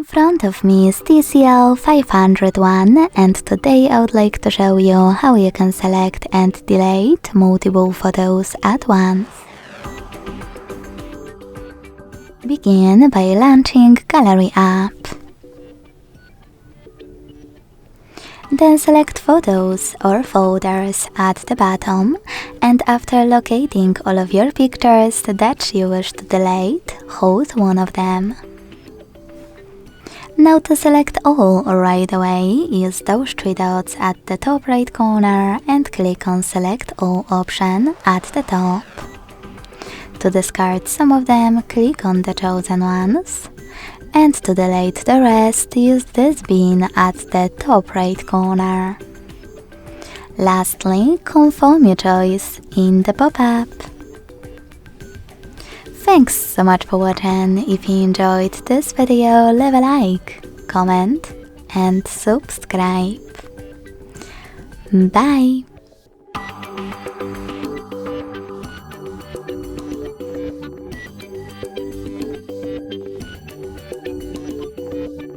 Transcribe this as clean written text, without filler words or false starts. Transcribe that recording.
In front of me is TCL 501 and today I would like to show you how you can select and delete multiple photos at once. Begin by launching Gallery app. Then select Photos or Folders at the bottom, and after locating all of your pictures that you wish to delete, hold one of them. Now to select all right away, use those three dots at the top right corner and click on Select All option at the top. To discard some of them, click on the chosen ones. And to delete the rest, use this bin at the top right corner. Lastly, confirm your choice in the pop-up. Thanks so much for watching. If you enjoyed this video, leave a like, comment and subscribe. Bye!